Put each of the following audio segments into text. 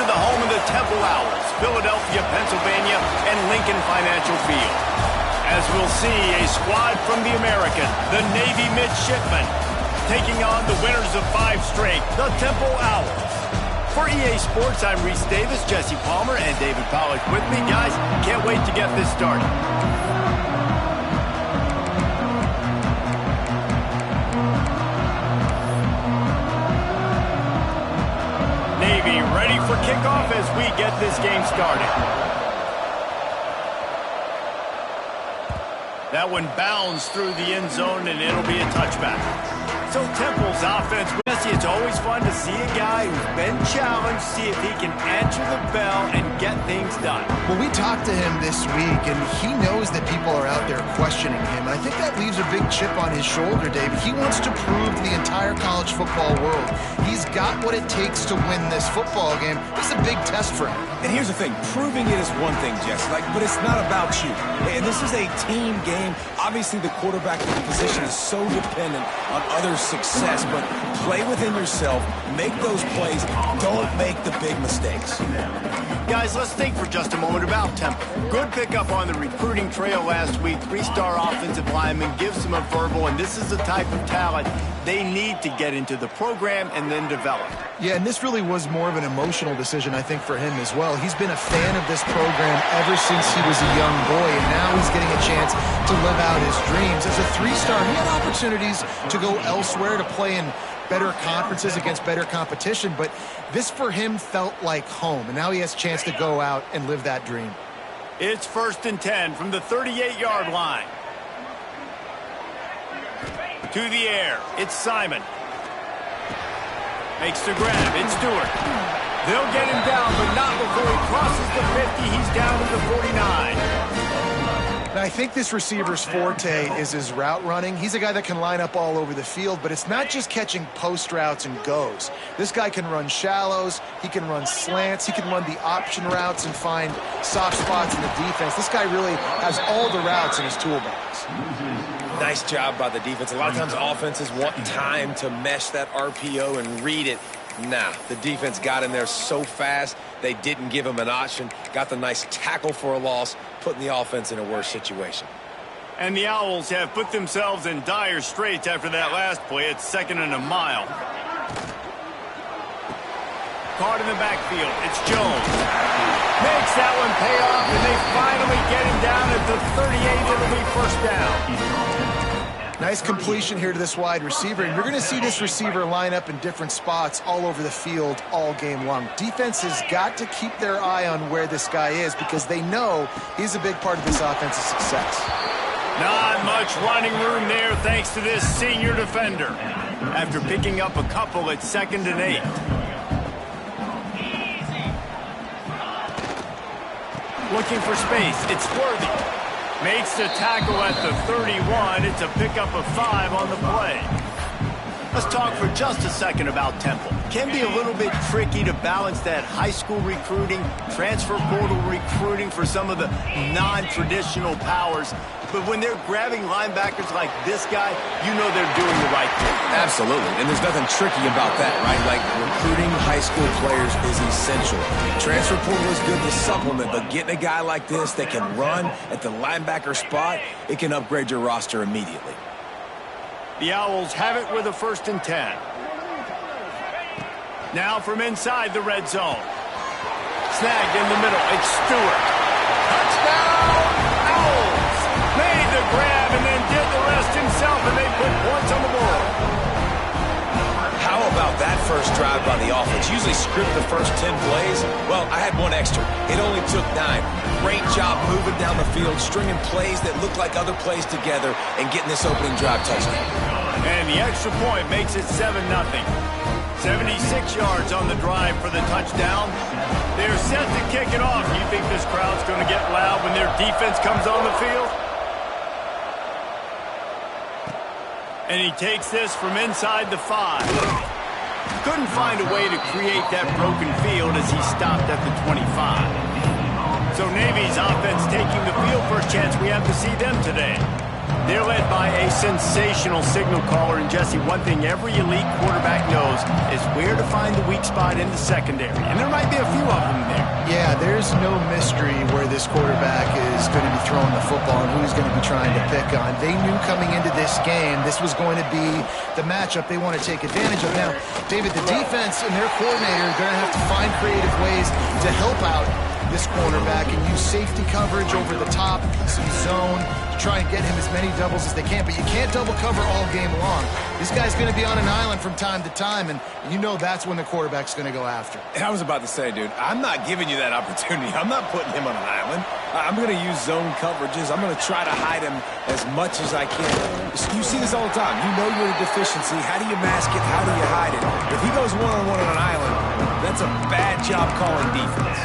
the home of the Temple Owls, Philadelphia, Pennsylvania, and Lincoln Financial Field. As we'll see, a squad from the American, the Navy Midshipmen, taking on the winners of 5 straight, the Temple Owls. For EA Sports, I'm Reese Davis, Jesse Palmer, and David Pollack with me. Guys, can't wait to get this started. Navy ready for kickoff as we get this game started. That one bounds through the end zone, and it'll be a touchback. So Temple's offense, Jesse, it's always fun to see a guy who's been challenged, see if he can answer the bell and get things done. Well, we talked to him this week, and he knows that people are out there questioning him. And I think that leaves a big chip on his shoulder, Dave. He wants to prove to the entire college football world he's got what it takes to win this football game. This is a big test for him. And here's the thing, proving it is one thing, Jess, but it's not about you. And this is a team game. Obviously, the quarterback position is so dependent on others' success, but play within yourself, make those plays, don't make the big mistakes. Guys, let's think for just a moment about Temple. Good pickup on the recruiting trail last week. 3-star offensive lineman gives them a verbal, and this is the type of talent they need to get into the program and then develop. Yeah, and this really was more of an emotional decision, I think, for him as well. He's been a fan of this program ever since he was a young boy, and now he's getting a chance to live out his dreams. As a 3-star, he had opportunities to go elsewhere, to play in better conferences against better competition, but this for him felt like home, and now he has a chance to go out and live that dream. It's 1st and 10 from the 38-yard line. To the air, it's Simon. Makes the grab, it's Stewart. They'll get him down, but not before he crosses the 50. He's down to the 49. And I think this receiver's forte is his route running. He's a guy that can line up all over the field, but it's not just catching post routes and goes. This guy can run shallows, he can run slants, he can run the option routes and find soft spots in the defense. This guy really has all the routes in his toolbox. Nice job by the defense. A lot of times offenses want time to mesh that RPO and read it. Nah, the defense got in there so fast, they didn't give him an option. Got the nice tackle for a loss, putting the offense in a worse situation. And the Owls have put themselves in dire straits after that last play. It's 2nd and a mile. Caught in the backfield. It's Jones. Makes that one pay off, and they finally get him down at the 38. It'll be 1st down. Nice completion here to this wide receiver, and you're going to see this receiver line up in different spots all over the field all game long. Defense has got to keep their eye on where this guy is because they know he's a big part of this offense's success. Not much running room there thanks to this senior defender. After picking up a couple at 2nd and 8. Looking for space, it's Worthy. Makes the tackle at the 31. It's a pickup of 5 on the play. Let's talk for just a second about Temple. Can be a little bit tricky to balance that high school recruiting, transfer portal recruiting for some of the non-traditional powers. But when they're grabbing linebackers like this guy, you know they're doing the right thing. Absolutely, and there's nothing tricky about that, right? Like, recruiting high school players is essential. Transfer portal is good to supplement, but getting a guy like this that can run at the linebacker spot, it can upgrade your roster immediately. The Owls have it with a 1st and 10. Now from inside the red zone. Snagged in the middle, it's Stewart. Touchdown, Owls! Made the grab and then did the rest himself, and they put points on the board. How about that first drive by the offense? Usually script the first 10 plays. Well, I had one extra. It only took 9. Great job moving down the field, stringing plays that look like other plays together, and getting this opening drive touchdown. And the extra point makes it 7-0. 76 yards on the drive for the touchdown. They're set to kick it off. You think this crowd's going to get loud when their defense comes on the field? And he takes this from inside the 5. Couldn't find a way to create that broken field as he stopped at the 25. So Navy's offense taking the field. First chance we have to see them today. They're led by a sensational signal caller, and Jesse, one thing every elite quarterback knows is where to find the weak spot in the secondary, and there might be a few of them there. Yeah, there's no mystery where this quarterback is going to be throwing the football and who he's going to be trying to pick on. They knew coming into this game this was going to be the matchup they want to take advantage of. Now, David, the defense and their coordinator are going to have to find creative ways to help out this cornerback and use safety coverage over the top, some zone, to try and get him as many doubles as they can. But you can't double cover all game long. This guy's going to be on an island from time to time, and you know that's when the quarterback's going to go after. I was about to say, dude, I'm not giving you that opportunity. I'm not putting him on an island. I'm going to use zone coverages. I'm going to try to hide him as much as I can. You see this all the time. You know you're a deficiency. How do you mask it? How do you hide it? If he goes one-on-one on an island, that's a bad job calling defense.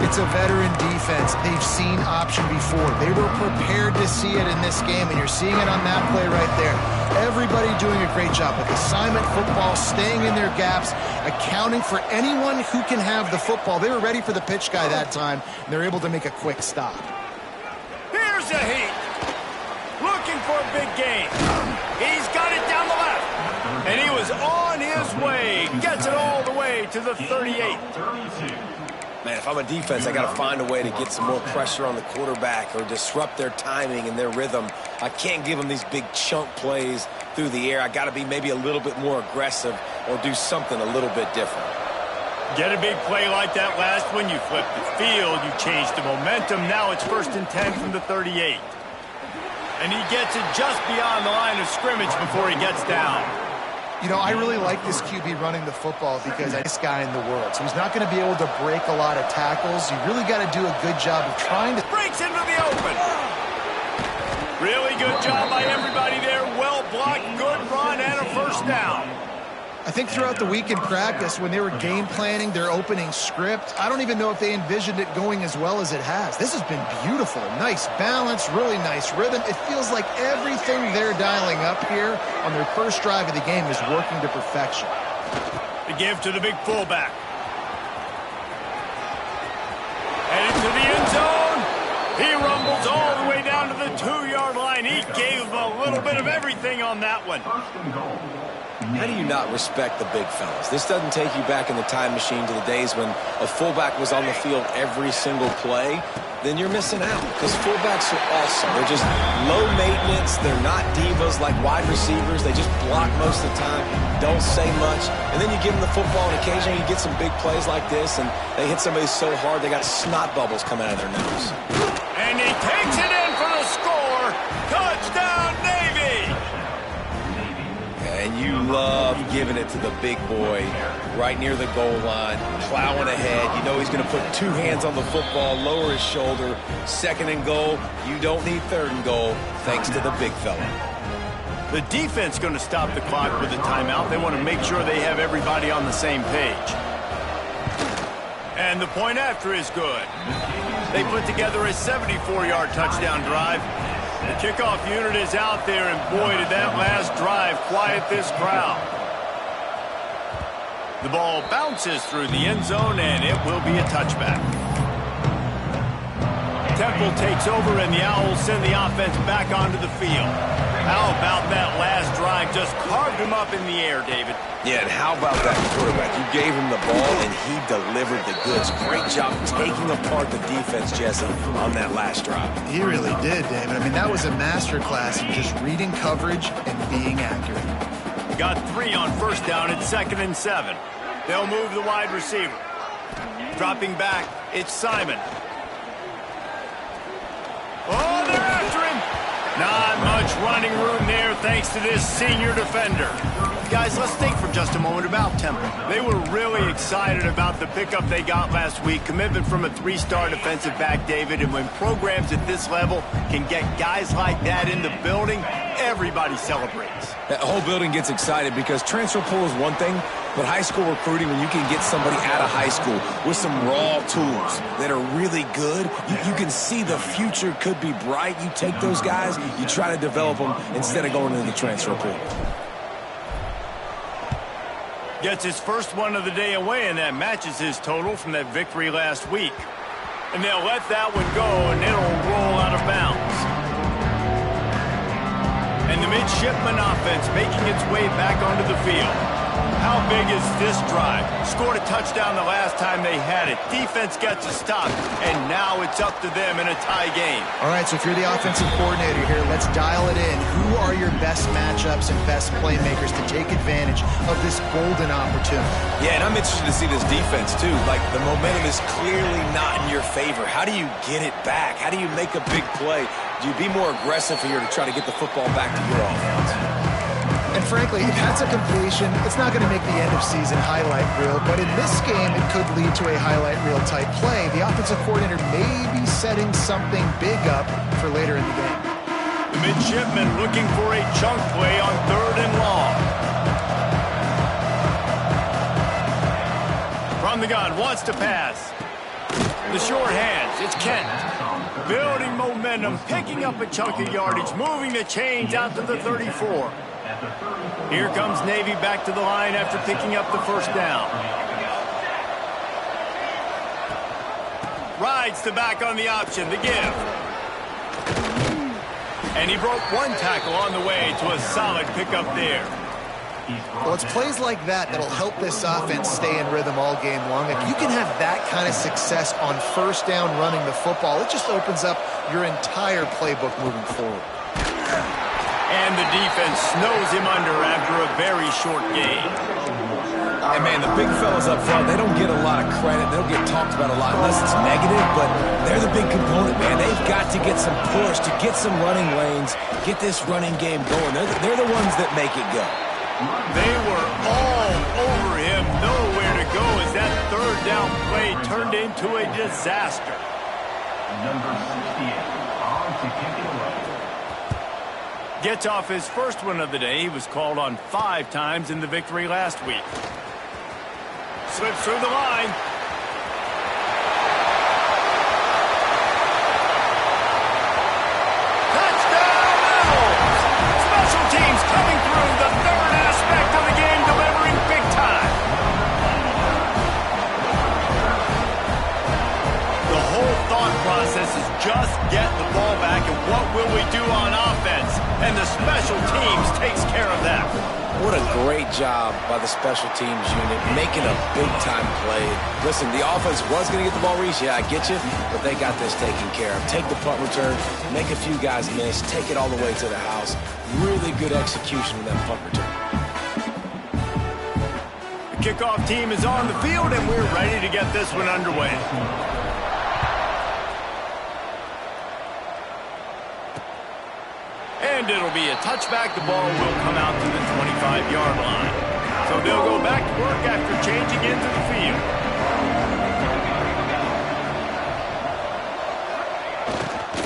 It's a veteran defense. They've seen option before. They were prepared to see it in this game, and you're seeing it on that play right there. Everybody doing a great job with assignment football, staying in their gaps, accounting for anyone who can have the football. They were ready for the pitch guy that time, and they're able to make a quick stop. Here's a heat. Looking for a big gain. He's got it down the left. And he was on his way. Gets it all the way to the 38. Man, if I'm a defense, I got to find a way to get some more pressure on the quarterback or disrupt their timing and their rhythm. I can't give them these big chunk plays through the air. I got to be maybe a little bit more aggressive or do something a little bit different. Get a big play like that last one, you flip the field, you change the momentum. Now it's 1st and 10 from the 38. And he gets it just beyond the line of scrimmage before he gets down. You know, I really like this QB running the football because this guy in the world. So he's not going to be able to break a lot of tackles. You really got to do a good job of trying to... Breaks into the open. Really good job by everybody there. Well blocked, good run, and a 1st down. I think throughout the week in practice, when they were game planning their opening script, I don't even know if they envisioned it going as well as it has. This has been beautiful. Nice balance, really nice rhythm. It feels like everything they're dialing up here on their first drive of the game is working to perfection. The give to the big fullback. Headed to the end zone. He rumbles all the way down to the 2-yard line. He gave a little bit of everything on that one. How do you not respect the big fellas? This doesn't take you back in the time machine to the days when a fullback was on the field every single play. Then you're missing out because fullbacks are awesome. They're just low maintenance. They're not divas like wide receivers. They just block most of the time, don't say much. And then you give them the football, and occasionally you get some big plays like this, and they hit somebody so hard they got snot bubbles coming out of their nose. And he takes it in for the score. Touchdown, Navy! And you love giving it to the big boy right near the goal line, plowing ahead. You know he's going to put 2 hands on the football, lower his shoulder. 2nd and goal. You don't need 3rd and goal, thanks to the big fella. The defense going to stop the clock with a timeout. They want to make sure they have everybody on the same page. And the point after is good. They put together a 74-yard touchdown drive. The kickoff unit is out there, and boy, did that last drive quiet this crowd. The ball bounces through the end zone, and it will be a touchback. Temple takes over, and the Owls send the offense back onto the field. How about that last drive? Just carved him up in the air, David. Yeah, and how about that quarterback? You gave him the ball, and he delivered the goods. Great job taking apart the defense, Jesse, on that last drive. He really did, David. I mean, that was a masterclass in just reading coverage and being accurate. Got 3 on 1st down at 2nd and 7. They'll move the wide receiver. Dropping back, it's Simon. Oh, they're after him. Not much running room there thanks to this senior defender. Guys, let's think for just a moment about Temple. They were really excited about the pickup they got last week. Commitment from a 3-star defensive back, David. And when programs at this level can get guys like that in the building, everybody celebrates. That whole building gets excited because transfer pool is one thing, but high school recruiting, when you can get somebody out of high school with some raw tools that are really good, you can see the future could be bright. You take those guys, you try to develop them instead of going into the transfer pool. Gets his first one of the day away, and that matches his total from that victory last week. And they'll let that one go, and it'll roll out of bounds. the midshipman offense making its way back onto the field. How big is this drive? Scored a touchdown the last time they had it. Defense gets a stop, and now it's up to them in a tie game. All right, so if you're the offensive coordinator here, let's dial it in. Who are your best matchups and best playmakers to take advantage of this golden opportunity? Yeah, and I'm interested to see this defense, too. Like, the momentum is clearly not in your favor. How do you get it back? How do you make a big play? Do you be more aggressive here to try to get the football back to your offense? And frankly, if that's a completion, it's not going to make the end-of-season highlight reel. But in this game, it could lead to a highlight reel type play. The offensive coordinator may be setting something big up for later in the game. The midshipman looking for a chunk play on 3rd and long. From the gun, wants to pass. The short hands, it's Kent. Building momentum, picking up a chunk of yardage, moving the chains out to the 34. Here comes Navy back to the line after picking up the first down. Rides the back on the option, the give. And he broke one tackle on the way to a solid pickup there. Well, it's plays like that that'll help this offense stay in rhythm all game long. If you can have that kind of success on first down running the football, it just opens up your entire playbook moving forward. And the defense snows him under after a very short game. And, man, the big fellas up front, they don't get a lot of credit. They don't get talked about a lot unless it's negative, but they're the big component, man. They've got to get some push, to get some running lanes, get this running game going. They're the ones that make it go. They were all over him, nowhere to go as that 3rd down play turned into a disaster. Number 68, on to kick it away. Gets off his first one of the day. He was called on 5 times in the victory last week. Slips through the line. Touchdown, Rebels! Special teams coming through, the 3rd aspect of the game, delivering big time. The whole thought process is just get the ball back, and what will we do on offense? And the special teams takes care of that. What a great job by the special teams unit, making a big-time play. Listen, the offense was going to get the ball reached. Yeah, I get you, but they got this taken care of. Take the punt return, make a few guys miss, take it all the way to the house. Really good execution with that punt return. The kickoff team is on the field, and we're ready to get this one underway. And it'll be a touchback. The ball will come out to the 25-yard line. So they'll go back to work after changing into the field.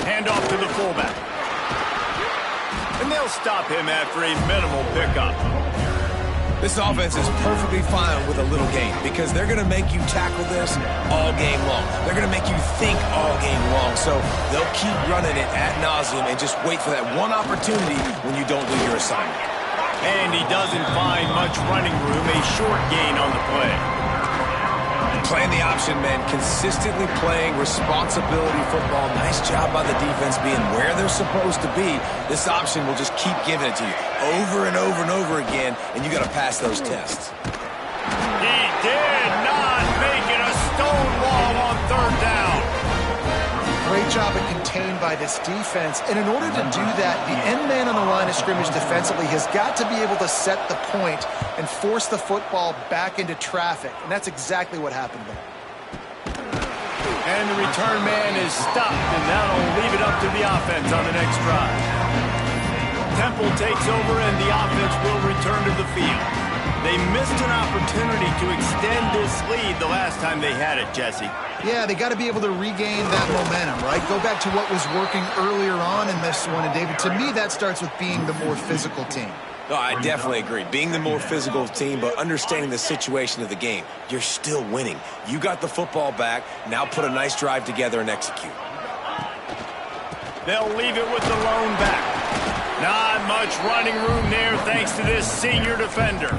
Hand off to the fullback. And they'll stop him after a minimal pickup. This offense is perfectly fine with a little game because they're going to make you tackle this all game long. They're going to make you think all game long. So they'll keep running it ad nauseum and just wait for that one opportunity when you don't do your assignment. And he doesn't find much running room, a short gain on the play. Playing the option, man, consistently playing responsibility football. Nice job by the defense being where they're supposed to be. This option will just keep giving it to you over and over and over again, and you got to pass those tests. He did not make it a stone wall on 3rd down. Great job at contained by this defense. And in order to do that, the end man on the line of scrimmage defensively has got to be able to set the point and force the football back into traffic. And that's exactly what happened there. And the return man is stopped, and that'll leave it up to the offense on the next drive. Temple takes over, and the offense will return to the field. They missed an opportunity to extend this lead the last time they had it, Jesse. Yeah, they got to be able to regain that momentum, right? Go back to what was working earlier on in this one. And, David, to me, that starts with being the more physical team. No, I definitely agree. Being the more physical team, but understanding the situation of the game. You're still winning. You got the football back. Now put a nice drive together and execute. They'll leave it with the lone back. Not much running room there thanks to this senior defender.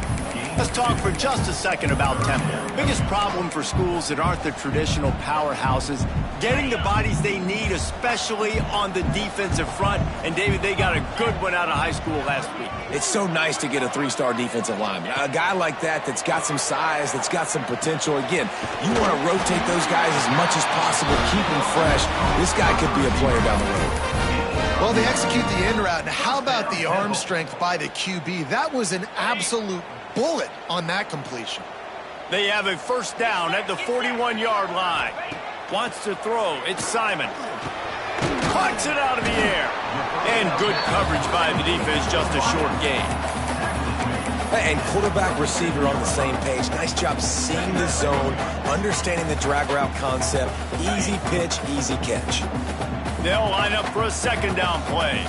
Let's talk for just a second about Temple. Biggest problem for schools that aren't the traditional powerhouses, getting the bodies they need, especially on the defensive front. And, David, they got a good one out of high school last week. It's so nice to get a three-star defensive lineman. A guy like that's got some size, that's got some potential. Again, you want to rotate those guys as much as possible, keep them fresh. This guy could be a player down the road. Well, they execute the in route. And how about the arm strength by the QB? That was an absolute bullet on that completion. They have a first down at the 41-yard line. Wants to throw. It's Simon. Clocks it out of the air. And good coverage by the defense, just a short gain. And quarterback receiver on the same page. Nice job seeing the zone, understanding the drag route concept. Easy pitch, easy catch. They'll line up for a second down play.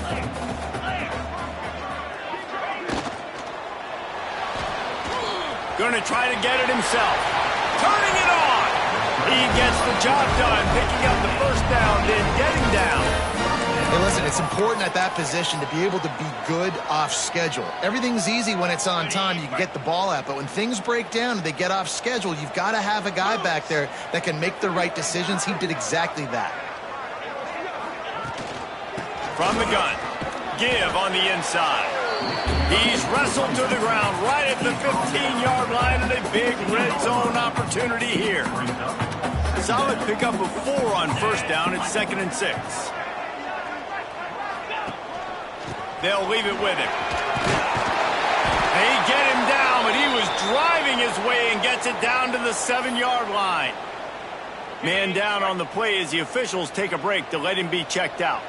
Going to try to get it himself. Turning it on. He gets the job done, picking up the first down, then getting down. Hey, listen, it's important at that position to be able to be good off schedule. Everything's easy when it's on time. You can get the ball out. But when things break down and they get off schedule, you've got to have a guy back there that can make the right decisions. He did exactly that. From the gun. Give on the inside. He's wrestled to the ground right at the 15-yard line, and a big red zone opportunity here. Solid pickup of 4 on first down. It's 2nd and 6. They'll leave it with him. They get him down, but he was driving his way and gets it down to the 7-yard line. Man down on the play as the officials take a break to let him be checked out.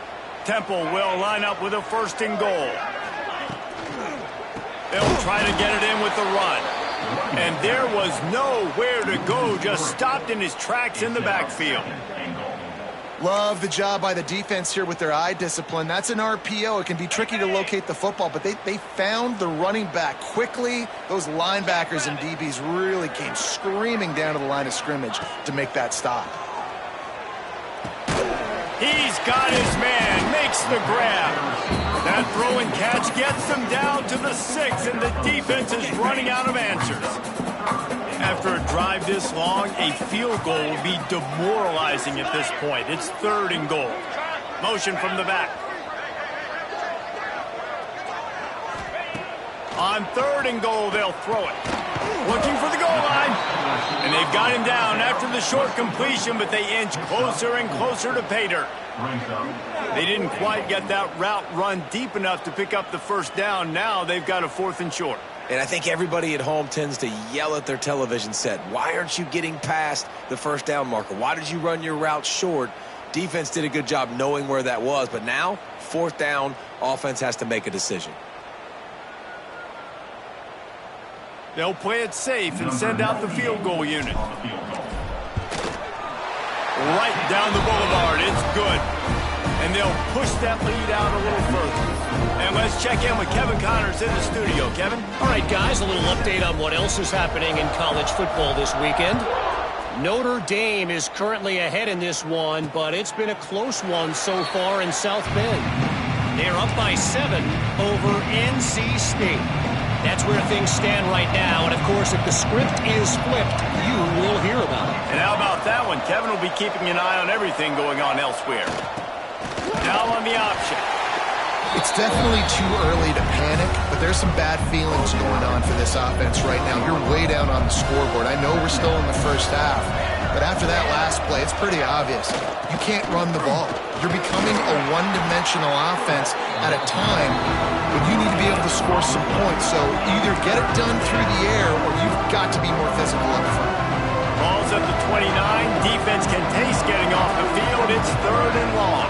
Temple will line up with a 1st and goal. They'll try to get it in with the run. And there was nowhere to go, just stopped in his tracks in the backfield. Love the job by the defense here with their eye discipline. That's an RPO. It can be tricky to locate the football, but they found the running back quickly. Those linebackers and DBs really came screaming down to the line of scrimmage to make that stop. He's got his man, makes the grab. That throw and catch gets them down to the 6, and the defense is running out of answers. After a drive this long, a field goal will be demoralizing at this point. It's 3rd and goal. Motion from the back. On 3rd and goal, they'll throw it. Looking for the goal line. And they've got him down after the short completion, but they inch closer and closer to pay dirt. They didn't quite get that route run deep enough to pick up the first down. Now they've got a 4th and short. And I think everybody at home tends to yell at their television set, why aren't you getting past the first down marker? Why did you run your route short? Defense did a good job knowing where that was, but now, 4th down, offense has to make a decision. They'll play it safe and send out the field goal unit. Right down the boulevard, it's good. And they'll push that lead out a little further. And let's check in with Kevin Connors in the studio. Kevin? All right, guys, a little update on what else is happening in college football this weekend. Notre Dame is currently ahead in this one, but it's been a close one so far in South Bend. They're up by 7 over NC State. That's where things stand right now, and of course, if the script is flipped, you will hear about it. And how about that one? Kevin will be keeping an eye on everything going on elsewhere. Now on the option. It's definitely too early to panic, but there's some bad feelings going on for this offense right now. You're way down on the scoreboard. I know we're still in the first half, but after that last play, it's pretty obvious. You can't run the ball. You're becoming a one-dimensional offense at a time when you need to be able to score some points. So either get it done through the air or you've got to be more physical up front. Ball's at the 29. Defense can taste getting off the field. It's 3rd and long.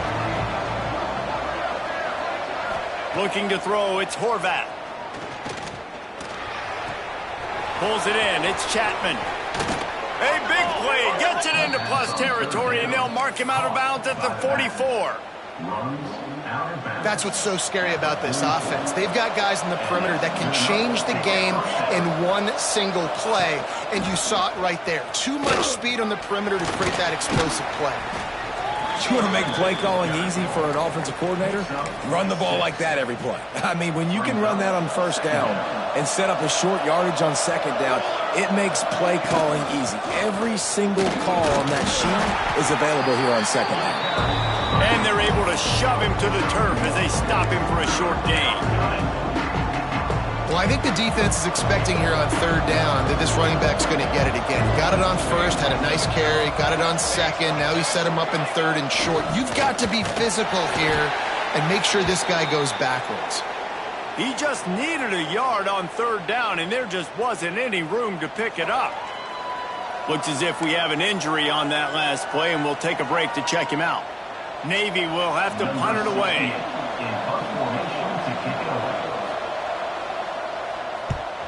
Looking to throw, it's Horvath. Pulls it in, it's Chapman. A big play, gets it into plus territory, and they'll mark him out of bounds at the 44. That's what's so scary about this offense. They've got guys in the perimeter that can change the game in one single play, and you saw it right there. Too much speed on the perimeter to create that explosive play. You want to make play calling easy for an offensive coordinator? Run the ball like that every play. I mean, when you can run that on first down, and set up a short yardage on second down, it makes play calling easy. Every single call on that sheet is available here on second down. And they're able to shove him to the turf as they stop him for a short gain. Well, I think the defense is expecting here on third down that this running back's going to get it again. He got it on first, had a nice carry, got it on second. Now he set him up in third and short. You've got to be physical here and make sure this guy goes backwards. He just needed a yard on third down, and there just wasn't any room to pick it up. Looks as if we have an injury on that last play, and we'll take a break to check him out. Navy will have to punt it away.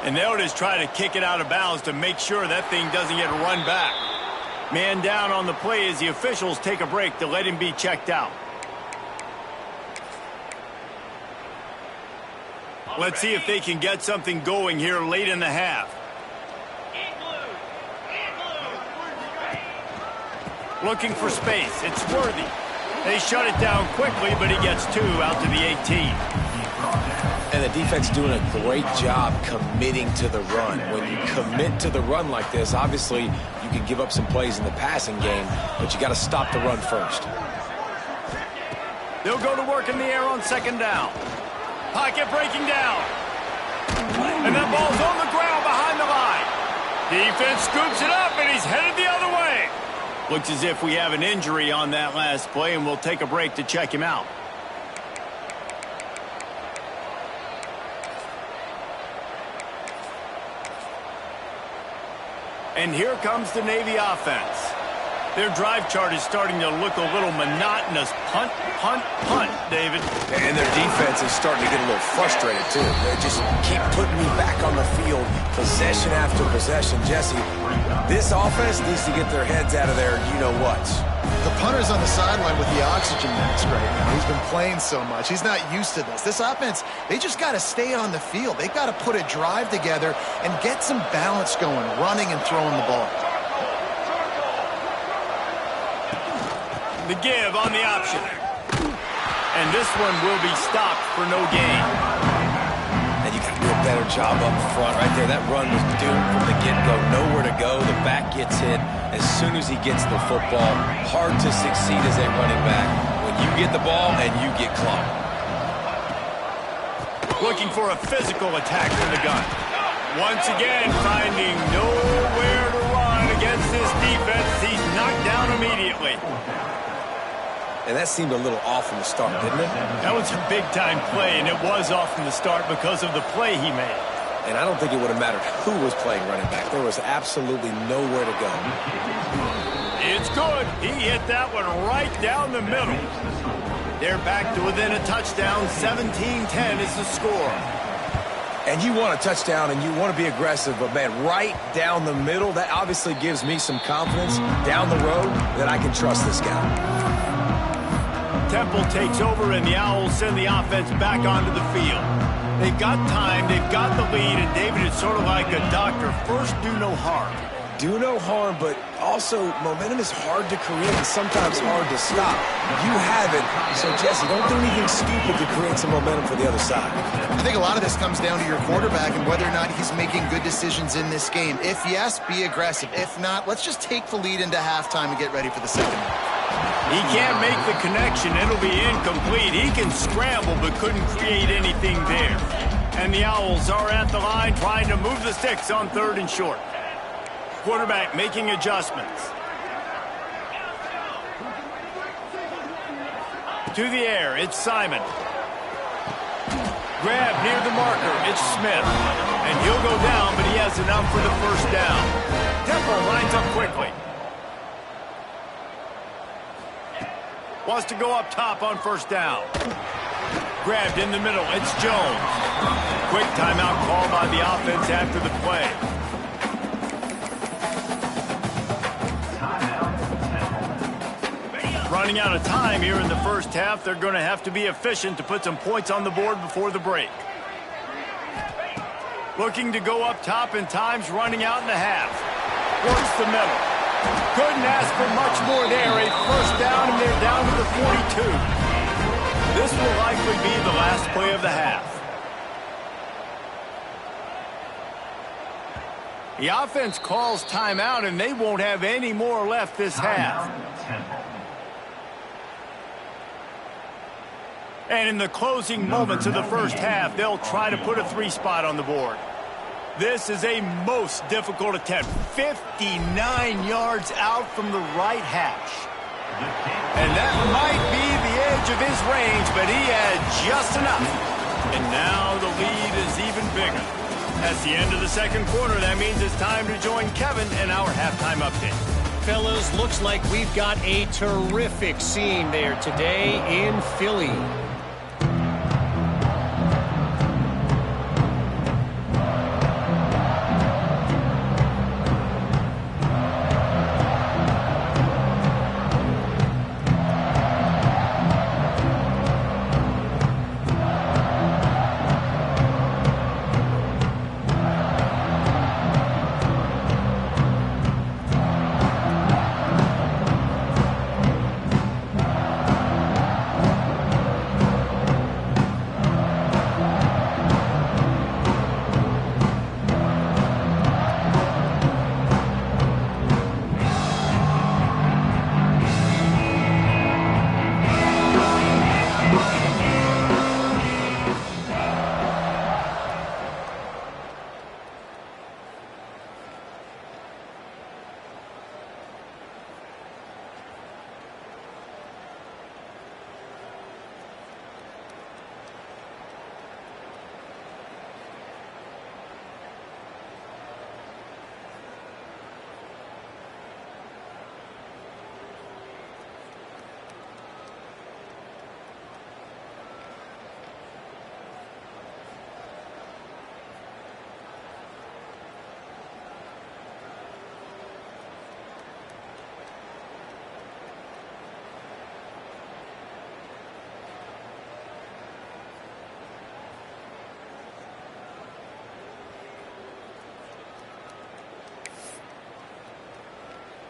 And they'll just try to kick it out of bounds to make sure that thing doesn't get run back. Man down on the play as the officials take a break to let him be checked out. Let's see if they can get something going here late in the half. Looking for space. It's Worthy. They shut it down quickly, but he gets 2 out to the 18. And the defense doing a great job committing to the run. When you commit to the run like this, obviously you can give up some plays in the passing game, but you got to stop the run first. They'll go to work in the air on second down. Pocket breaking down. And that ball's on the ground behind the line. Defense scoops it up, and he's headed the other way. Looks as if we have an injury on that last play, and we'll take a break to check him out. And here comes the Navy offense. Their drive chart is starting to look a little monotonous. Punt, punt, punt, David. And their defense is starting to get a little frustrated, too. They just keep putting me back on the field, possession after possession. Jesse, this offense needs to get their heads out of there, you-know-whats. The punter's on the sideline with the oxygen mask right now. He's been playing so much. He's not used to this. This offense, they just got to stay on the field. They've got to put a drive together and get some balance going, running and throwing the ball. The give on the option. And this one will be stopped for no gain. And you got to do a better job up front right there. That run was doomed from the get-go. Nowhere to go. The back gets hit as soon as he gets the football. Hard to succeed as a running back when you get the ball and you get clocked. Looking for a physical attack from the gun. Once again, finding nowhere to run against this defense. He's knocked down immediately. And that seemed a little off from the start, didn't it? That was a big-time play, and it was off from the start because of the play he made. And I don't think it would have mattered who was playing running back. There was absolutely nowhere to go. It's good. He hit that one right down the middle. They're back to within a touchdown. 17-10 is the score. And you want a touchdown and you want to be aggressive, but, man, right down the middle, that obviously gives me some confidence down the road that I can trust this guy. Temple takes over, and the Owls send the offense back onto the field. They've got time, they've got the lead, and David, it's sort of like a doctor. First, do no harm. Do no harm, but also momentum is hard to create and sometimes hard to stop. You have it, so Jesse, don't do anything stupid to create some momentum for the other side. I think a lot of this comes down to your quarterback and whether or not he's making good decisions in this game. If yes, be aggressive. If not, let's just take the lead into halftime and get ready for the second half. He can't make the connection. It'll be incomplete. He can scramble but couldn't create anything there. And the Owls are at the line trying to move the sticks on third and short. Quarterback making adjustments. To the air, it's Simon. Grab near the marker, it's Smith. And he'll go down, but he has enough for the first down. Temple lines up quickly. Wants to go up top on first down. Grabbed in the middle, it's Jones. Quick timeout call by the offense after the play. Running out of time here in the first half. They're going to have to be efficient to put some points on the board before the break. Looking to go up top, and time's running out in the half. Works the middle. Couldn't ask for much more there. A first down, and they're down to the 42. This will likely be the last play of the half. The offense calls timeout, and they won't have any more left this half. And in the closing moments of the first half, they'll try to put a 3 spot on the board. This is a most difficult attempt. 59 yards out from the right hash. And that might be the edge of his range, but he had just enough. And now the lead is even bigger. That's the end of the second quarter. That means it's time to join Kevin in our halftime update. Fellas, looks like we've got a terrific scene there today in Philly.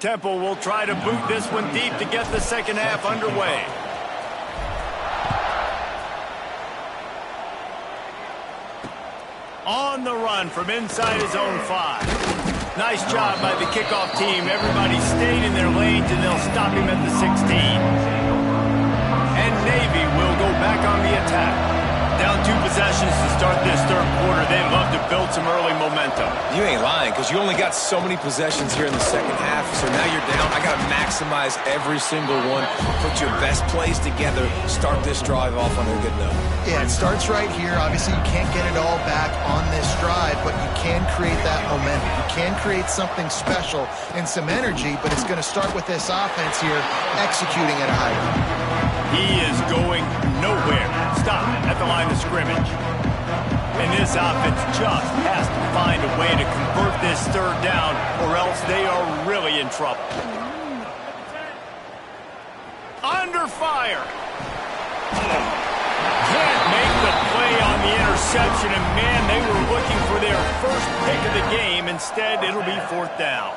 Temple will try to boot this one deep to get the second half underway. On the run from inside his own 5. Nice job by the kickoff team. Everybody stayed in their lanes, and they'll stop him at the 16. And Navy will go back on the attack. Down 2 possessions to start this third quarter. They'd love to build some early momentum. You ain't lying, because you only got so many possessions here in the second half, so now you're down. I got to maximize every single one. Put your best plays together. Start this drive off on a good note. Yeah, it starts right here. Obviously, you can't get it all back on this drive, but you can create that momentum. You can create something special and some energy, but it's going to start with this offense here executing at a high rate. He is going nowhere. Stop at the line of scrimmage. And this offense just has to find a way to convert this third down, or else they are really in trouble. Under fire. Can't make the play on the interception, and man, they were looking for their first pick of the game. Instead, it'll be 4th down.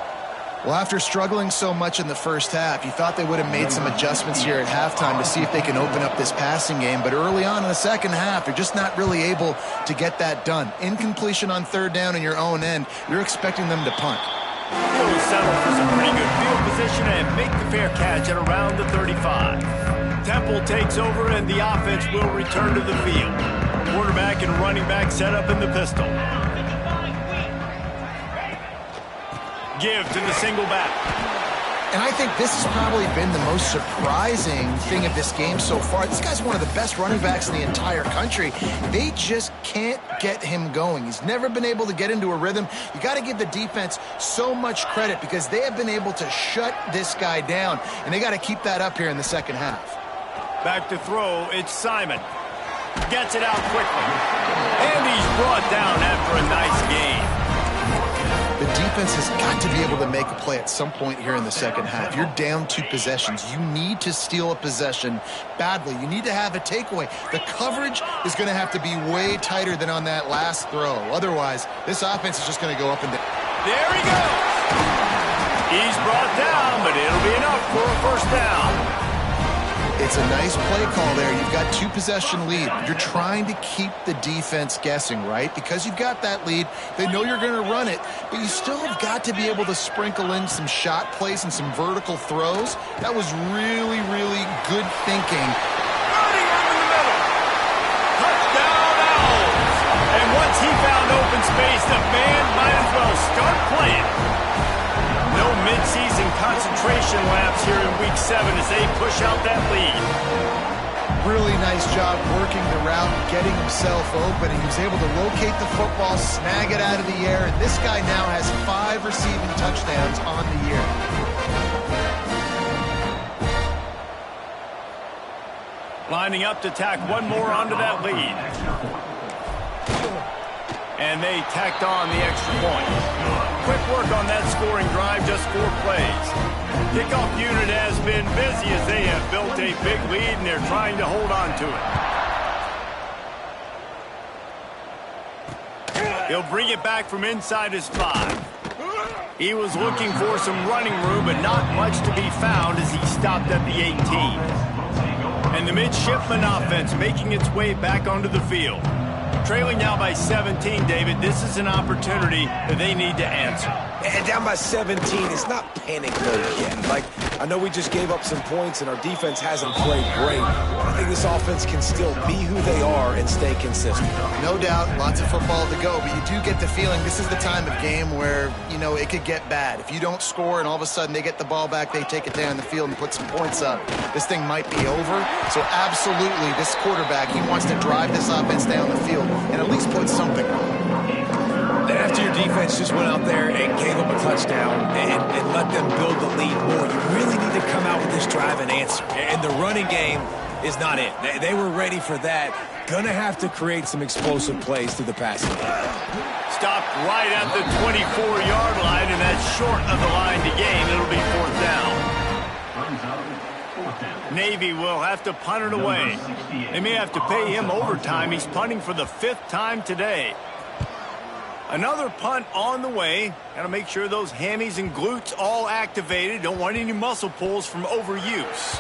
Well, after struggling so much in the first half, you thought they would have made some adjustments here at halftime to see if they can open up this passing game. But early on in the second half, they're just not really able to get that done. Incompletion on third down in your own end, you're expecting them to punt. He'll settle for some pretty good field position and make the fair catch at around the 35. Temple takes over, and the offense will return to the field. Quarterback and running back set up in the pistol. Give to the single back. And I think this has probably been the most surprising thing of this game so far. This guy's one of the best running backs in the entire country. They just can't get him going. He's never been able to get into a rhythm. You got to give the defense so much credit because they have been able to shut this guy down, and they got to keep that up here in the second half. Back to throw, it's Simon. Gets it out quickly. And he's brought down after a nice game. The defense has got to be able to make a play at some point here in the second half. You're down 2 possessions. You need to steal a possession badly. You need to have a takeaway. The coverage is going to have to be way tighter than on that last throw. Otherwise, this offense is just going to go up and down. There he goes. He's brought down, but it'll be enough for a 1st down. It's a nice play call there. You've got 2-possession lead. You're trying to keep the defense guessing, right? Because you've got that lead, they know you're going to run it, but you still have got to be able to sprinkle in some shot plays and some vertical throws. That was really, really good thinking. Running up in the middle. Touchdown Owls. And once he found open space, the band might as well start playing. No mid-season concentration laps here in Week 7 as they push out that lead. Really nice job working the route, getting himself open, and he was able to locate the football, snag it out of the air, and this guy now has 5 receiving touchdowns on the year. Lining up to tack one more onto that lead. And they tacked on the extra point. Quick work on that scoring drive, just 4 plays. Kickoff unit has been busy as they have built a big lead and they're trying to hold on to it. He'll bring it back from inside his 5. He was looking for some running room, but not much to be found as he stopped at the 18. And the midshipman offense making its way back onto the field. Trailing now by 17, David. This is an opportunity that they need to answer. And down by 17, it's not panic mode yet. Like, I know we just gave up some points and our defense hasn't played great. I think this offense can still be who they are and stay consistent. No doubt, lots of football to go, but you do get the feeling this is the time of game where, you know, it could get bad. If you don't score and all of a sudden they get the ball back, they take it down the field and put some points up, this thing might be over. So absolutely, this quarterback, he wants to drive this offense down the field and at least put something on. Then after your defense just went out there and gave them a touchdown and let them build the lead more, you really need to come out with this drive and answer. And the running game is not it. They were ready for that. Gonna have to create some explosive plays through the passing game. Stopped right at the 24-yard line, and that's short of the line to gain. It'll be 4th down. Navy will have to punt it away. They may have to pay him overtime. He's punting for the 5th time today. Another punt on the way. Got to make sure those hammies and glutes all activated. Don't want any muscle pulls from overuse.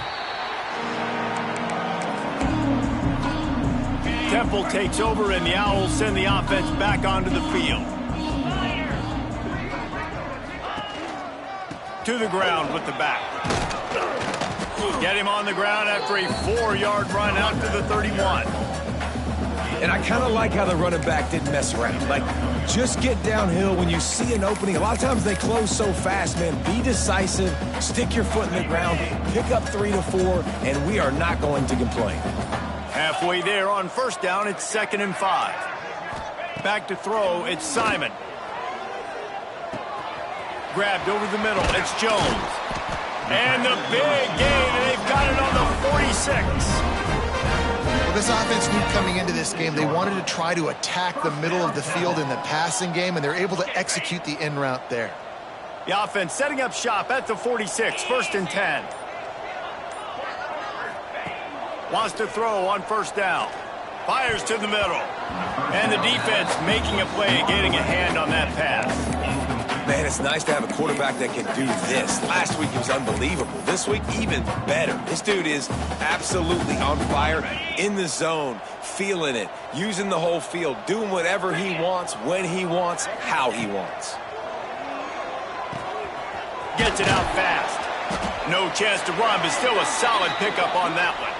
Temple takes over, and the Owls send the offense back onto the field. To the ground with the back. Get him on the ground after a 4-yard run out to the 31. And I kind of like how the running back didn't mess around. Like, just get downhill when you see an opening. A lot of times they close so fast, man. Be decisive, stick your foot in the ground, pick up 3 to 4, and we are not going to complain. Halfway there on 1st down, it's 2nd and 5. Back to throw, it's Simon. Grabbed over the middle, it's Jones. And the big gain, and they've got it on the 46. Well, this offense knew coming into this game they wanted to try to attack the middle of the field in the passing game, and they're able to execute the in route there. The offense setting up shop at the 46, 1st and 10. Wants to throw on 1st down. Fires to the middle. And the defense making a play, getting a hand on that pass. Man, it's nice to have a quarterback that can do this. Last week he was unbelievable. This week, even better. This dude is absolutely on fire, in the zone, feeling it, using the whole field, doing whatever he wants, when he wants, how he wants. Gets it out fast. No chance to run, but still a solid pickup on that one.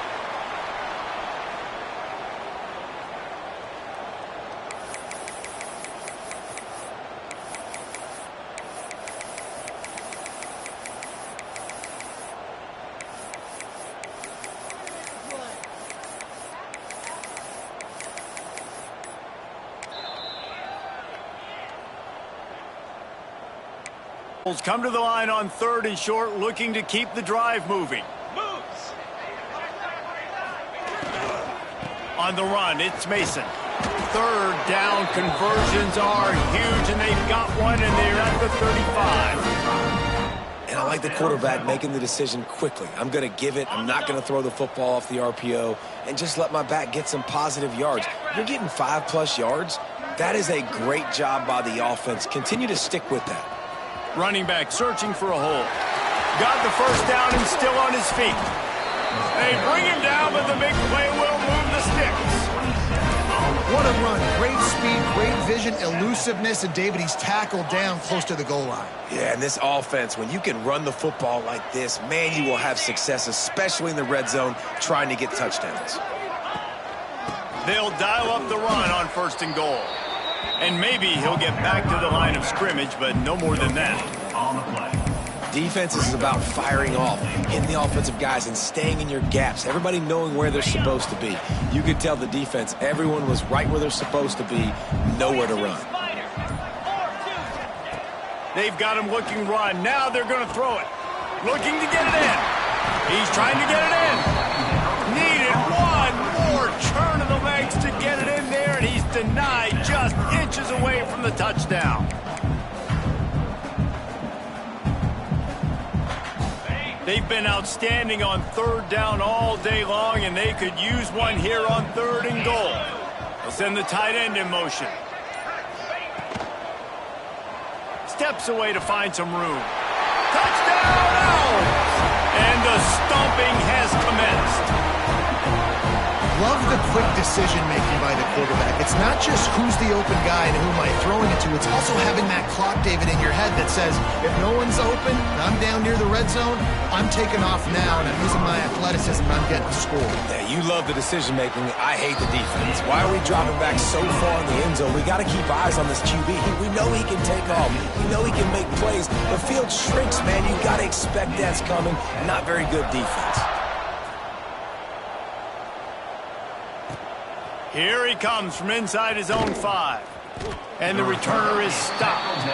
Come to the line on 3rd and short, looking to keep the drive moving. On the run, it's Mason. 3rd down conversions are huge, and they've got one, and they're at the 35. And I like the quarterback making the decision quickly. I'm going to give it. I'm not going to throw the football off the RPO and just let my back get some positive yards. You're getting 5+ yards. That is a great job by the offense. Continue to stick with that. Running back searching for a hole. Got the 1st down and still on his feet. They bring him down, but the big play will move the sticks. What a run. Great speed, great vision, elusiveness, and David, he's tackled down close to the goal line. Yeah, and this offense, when you can run the football like this, man, you will have success, especially in the red zone, trying to get touchdowns. They'll dial up the run on 1st and goal. And maybe he'll get back to the line of scrimmage, but no more than that. On the play. Defense is about firing off, hitting the offensive guys, and staying in your gaps. Everybody knowing where they're supposed to be. You could tell the defense, everyone was right where they're supposed to be, nowhere to run. They've got him looking run. Now they're going to throw it. Looking to get it in. He's trying to get it in. Needed one more turn of the legs to get it in there, and he's denied just inches away from the touchdown. They've been outstanding on 3rd down all day long, and they could use one here on 3rd and goal. They'll send the tight end in motion. Steps away to find some room. Touchdown! Out! And the stomping has commenced. Love the quick decision-making by the quarterback. It's not just who's the open guy and who am I throwing it to. It's also having that clock, David, in your head that says, if no one's open and I'm down near the red zone, I'm taking off now and I'm using my athleticism and I'm getting a score. Yeah, you love the decision-making. I hate the defense. Why are we dropping back so far in the end zone? We got to keep eyes on this QB. We know he can take off. We know he can make plays. The field shrinks, man. You got to expect that's coming. Not very good defense. Here he comes from inside his own 5. And the returner is stopped.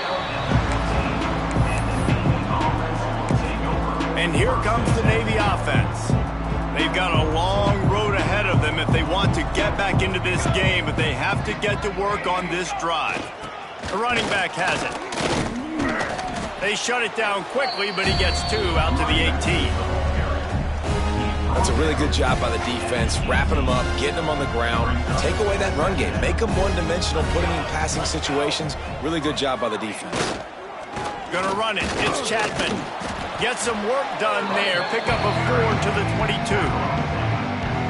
And here comes the Navy offense. They've got a long road ahead of them if they want to get back into this game, but they have to get to work on this drive. The running back has it. They shut it down quickly, but he gets 2 out to the 18. That's a really good job by the defense, wrapping them up, getting them on the ground. Take away that run game. Make them one-dimensional, put them in passing situations. Really good job by the defense. Gonna run it. It's Chapman. Get some work done there. Pick up a 4 to the 22.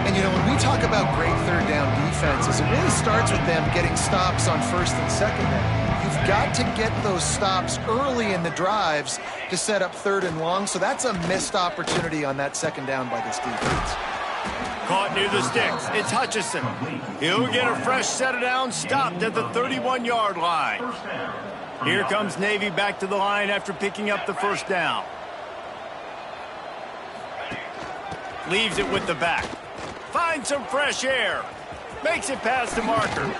And, you know, when we talk about great 3rd down defenses, it really starts with them getting stops on 1st and 2nd down. You've got to get those stops early in the drives to set up 3rd and long, so that's a missed opportunity on that 2nd down by this defense. Caught near the sticks. It's Hutchison. He'll get a fresh set of downs, stopped at the 31-yard line. Here comes Navy back to the line after picking up the 1st down. Leaves it with the back. Finds some fresh air. Makes it past the marker.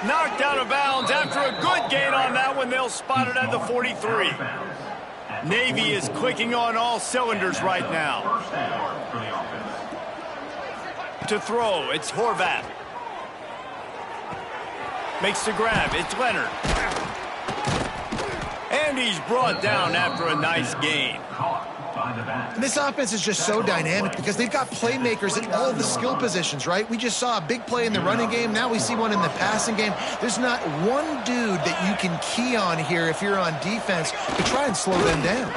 Knocked out of bounds after a good gain on that one. They'll spot it at the 43. Navy is clicking on all cylinders right now. To throw, it's Horvat. Makes the grab, it's Leonard. And he's brought down after a nice gain. And this offense is just so dynamic because they've got playmakers at all of the skill positions, right? We just saw a big play in the running game. Now we see one in the passing game. There's not one dude that you can key on here if you're on defense to try and slow them down.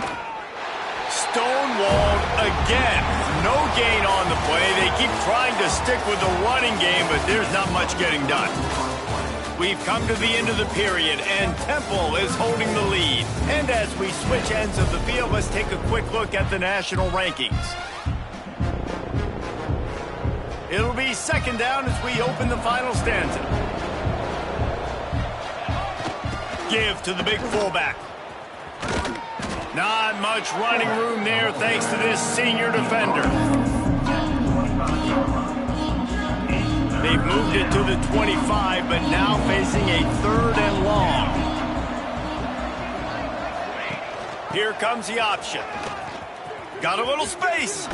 Stonewalled again. No gain on the play. They keep trying to stick with the running game, but there's not much getting done. We've come to the end of the period, and Temple is holding the lead. And as we switch ends of the field, let's take a quick look at the national rankings. It'll be 2nd down as we open the final stanza. Give to the big fullback. Not much running room there thanks to this senior defender. They've moved it to the 25, but now facing a 3rd and long. Here comes the option. Got a little space.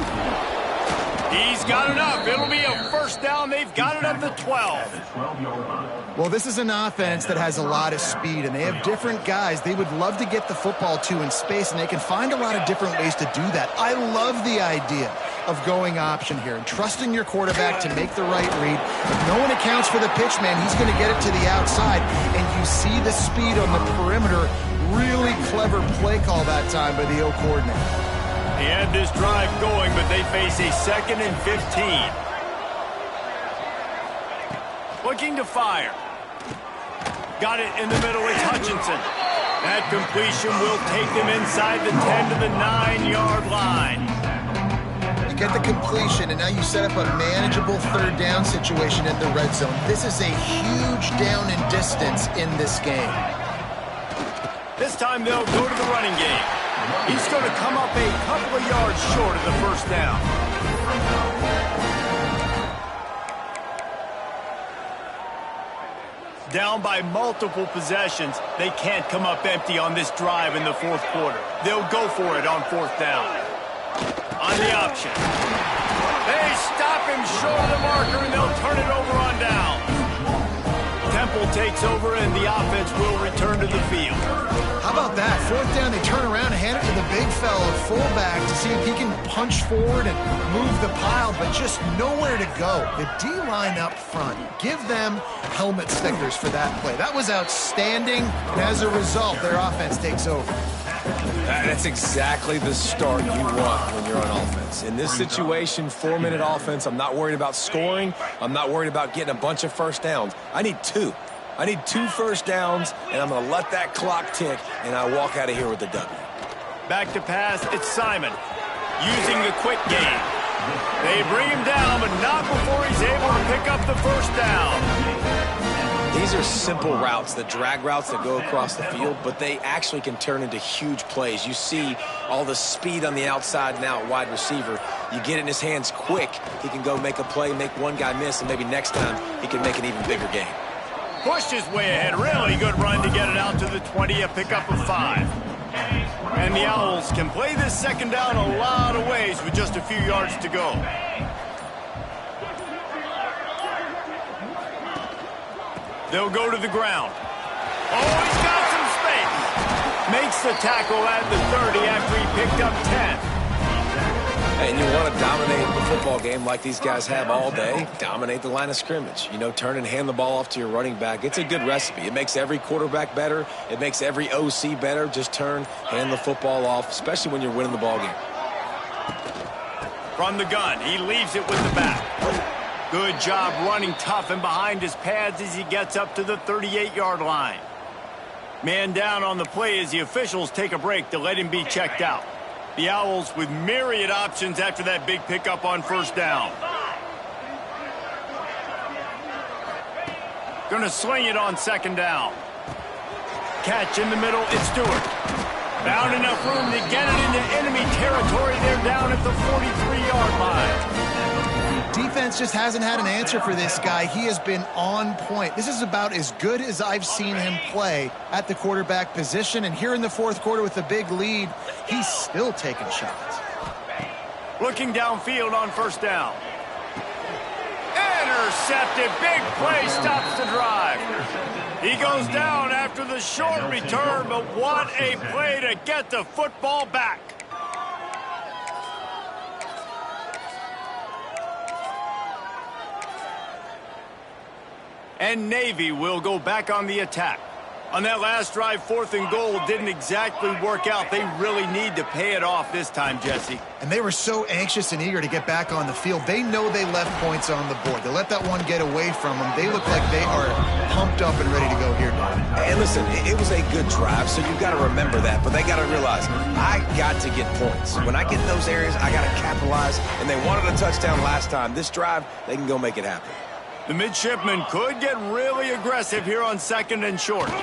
He's got enough. It'll be a 1st down. They've got it at the 12. Well, this is an offense that has a lot of speed, and they have different guys they would love to get the football to in space, and they can find a lot of different ways to do that. I love the idea of going option here and trusting your quarterback to make the right read. If no one accounts for the pitch, man, he's going to get it to the outside, and you see the speed on the perimeter. Really clever play call that time by the O coordinator. He had this drive going, but they face a 2nd and 15. Looking to fire. Got it in the middle. It's Hutchinson. That completion will take them inside the 10 to the 9-yard line. You get the completion, and now you set up a manageable 3rd down situation in the red zone. This is a huge down in distance in this game. This time they'll go to the running game. He's going to come up a couple of yards short of the 1st down. Down by multiple possessions, they can't come up empty on this drive in the 4th quarter. They'll go for it on 4th down. On the option. They stop him short of the marker, and they'll turn it over on down. Temple takes over, and the offense will return to the field. How about that? 4th down, they turn around and hand it to the big fella, fullback, to see if he can punch forward and move the pile, but just nowhere to go. The D-line up front, give them helmet stickers for that play. That was outstanding, and as a result, their offense takes over. That's exactly the start you want when you're on offense. In this situation, 4-minute offense, I'm not worried about scoring. I'm not worried about getting a bunch of 1st downs. I need 2. I need 2 1st downs, and I'm going to let that clock tick, and I walk out of here with the W. Back to pass, it's Simon. Using the quick game. They bring him down, but not before he's able to pick up the 1st down. These are simple routes, the drag routes that go across the field, but they actually can turn into huge plays. You see all the speed on the outside now at wide receiver. You get it in his hands quick, he can go make a play, make one guy miss, and maybe next time he can make an even bigger game. Pushed his way ahead. Really good run to get it out to the 20, a pickup of 5. And the Owls can play this 2nd down a lot of ways with just a few yards to go. They'll go to the ground. Oh, he's got some space. Makes the tackle at the 30 after he picked up 10. And you want to dominate the football game like these guys have all day. Dominate the line of scrimmage. You know, turn and hand the ball off to your running back. It's a good recipe. It makes every quarterback better. It makes every OC better. Just turn, hand the football off, especially when you're winning the ball game. From the gun, he leaves it with the back. Good job running tough and behind his pads as he gets up to the 38-yard line. Man down on the play as the officials take a break to let him be checked out. The Owls with myriad options after that big pickup on 1st down. Gonna sling it on 2nd down. Catch in the middle, it's Stewart. Found enough room to get it into enemy territory. They're down at the 43-yard line. Defense just hasn't had an answer for this guy. He has been on point. This is about as good as I've seen him play at the quarterback position. And here in the 4th quarter with a big lead, he's still taking shots. Looking downfield on 1st down. Intercepted. Big play stops the drive. He goes down after the short return, but what a play to get the football back. And Navy will go back on the attack. On that last drive, 4th and goal didn't exactly work out. They really need to pay it off this time, Jesse. And they were so anxious and eager to get back on the field. They know they left points on the board. They let that one get away from them. They look like they are pumped up and ready to go here now. And listen, it was a good drive, so you've got to remember that. But they got to realize, I got to get points. When I get in those areas, I got to capitalize. And they wanted a touchdown last time. This drive, they can go make it happen. The midshipmen could get really aggressive here on 2nd and short.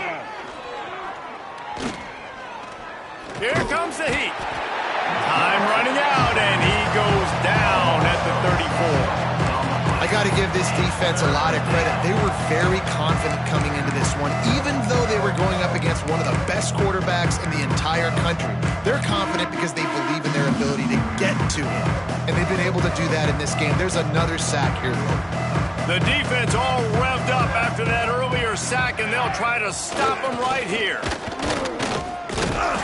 Here comes the heat. Time running out, and he goes down at the 34. I got to give this defense a lot of credit. They were very confident coming into this one, even though they were going up against one of the best quarterbacks in the entire country. They're confident because they believe in their ability to get to him, and they've been able to do that in this game. There's another sack here, though. The defense all revved up after that earlier sack, and they'll try to stop him right here.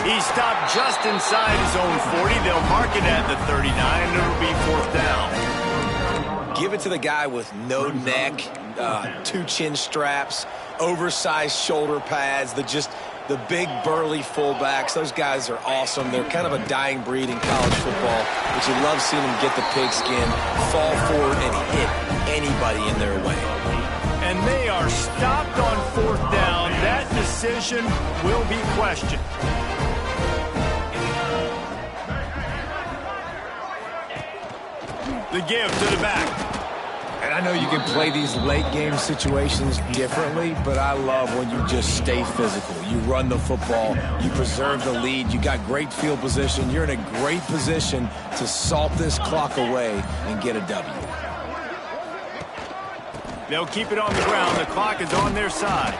He stopped just inside his own 40. They'll mark it at the 39, and it'll be 4th down. Give it to the guy with no neck, 2 chin straps, oversized shoulder pads, The big, burly fullbacks, those guys are awesome. They're kind of a dying breed in college football, but you love seeing them get the pigskin, fall forward, and hit anybody in their way. And they are stopped on 4th down. That decision will be questioned. The give to the back. And I know you can play these late-game situations differently, but I love when you just stay physical. You run the football, you preserve the lead, you got great field position, you're in a great position to salt this clock away and get a W. They'll keep it on the ground. The clock is on their side.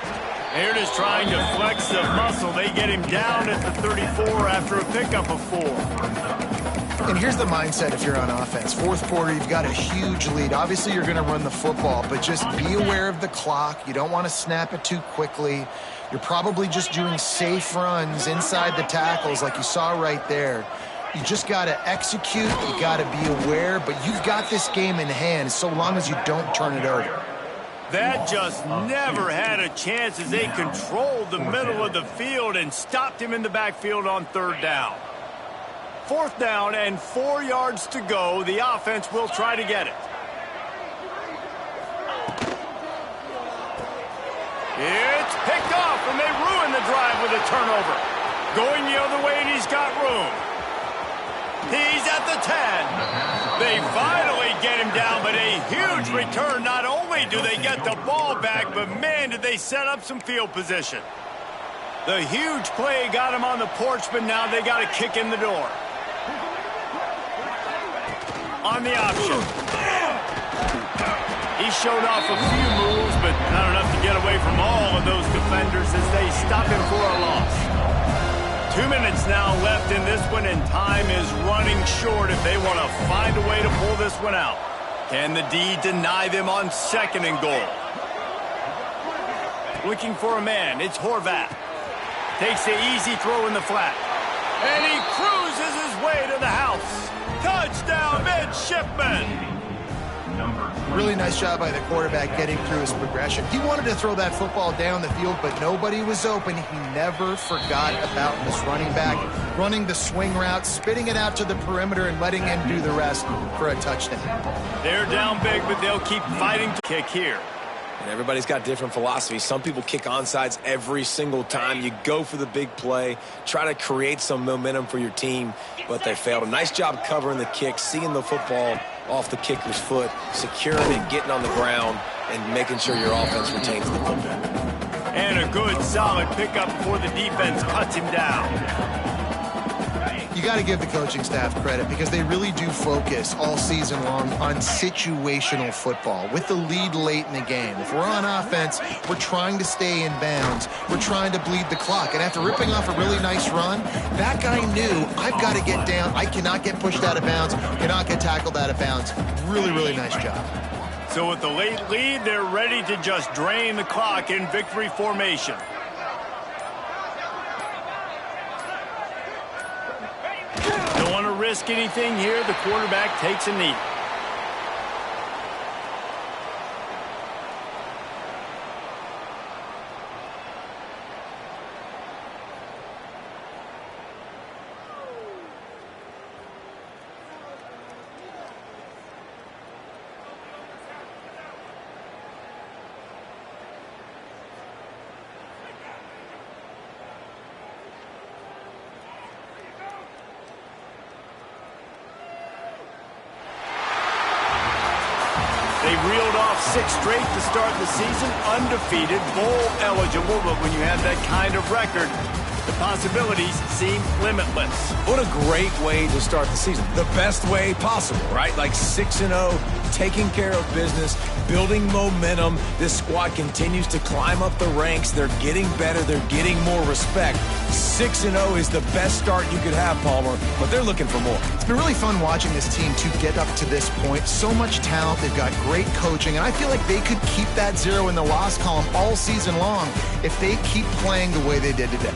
They're just trying to flex the muscle. They get him down at the 34 after a pickup of 4. And here's the mindset if you're on offense. 4th quarter, you've got a huge lead. Obviously, you're going to run the football, but just be aware of the clock. You don't want to snap it too quickly. You're probably just doing safe runs inside the tackles like you saw right there. You just got to execute. You got to be aware, but you've got this game in hand so long as you don't turn it over. That just never had a chance as they controlled the middle of the field and stopped him in the backfield on 3rd down. 4th down and 4 yards to go. The offense will try to get it. It's picked off, and they ruin the drive with a turnover. Going the other way, and he's got room. He's at the 10. They finally get him down, but a huge return. Not only do they get the ball back, but, man, did they set up some field position. The huge play got him on the porch, but now they got to kick in the door. On the option. He showed off a few moves, but not enough to get away from all of those defenders as they stop him for a loss. 2 minutes now left in this one, and time is running short if they want to find a way to pull this one out. Can the D deny them on 2nd and goal? Looking for a man. It's Horvath. Takes the easy throw in the flat. And he cruises his way to the house. Touchdown, midshipman! Really nice job by the quarterback getting through his progression. He wanted to throw that football down the field, but nobody was open. He never forgot about this running back, running the swing route, spitting it out to the perimeter, and letting him do the rest for a touchdown. They're down big, but they'll keep fighting to kick here. And everybody's got different philosophies. Some people kick onside every single time. You go for the big play, try to create some momentum for your team, but they failed. A nice job covering the kick, seeing the football off the kicker's foot, securing it, getting on the ground, and making sure your offense retains the football. And a good, solid pickup before the defense cuts him down. You got to give the coaching staff credit because they really do focus all season long on situational football with the lead late in the game. If we're on offense, we're trying to stay in bounds. We're trying to bleed the clock. And after ripping off a really nice run, that guy knew, I've got to get down. I cannot get pushed out of bounds, cannot get tackled out of bounds. Really, really nice job. So with the late lead, they're ready to just drain the clock in victory formation. Don't want to risk anything here. The quarterback takes a knee. They reeled off 6 straight to start the season, undefeated, bowl eligible, but when you have that kind of record, the possibilities seem limitless. What a great way to start the season. The best way possible, right? Like 6-0, taking care of business, building momentum. This squad continues to climb up the ranks. They're getting better. They're getting more respect. 6-0 is the best start you could have, Palmer, but they're looking for more. It's been really fun watching this team to get up to this point. So much talent. They've got great coaching, and I feel like they could keep that 0 in the loss column all season long if they keep playing the way they did today.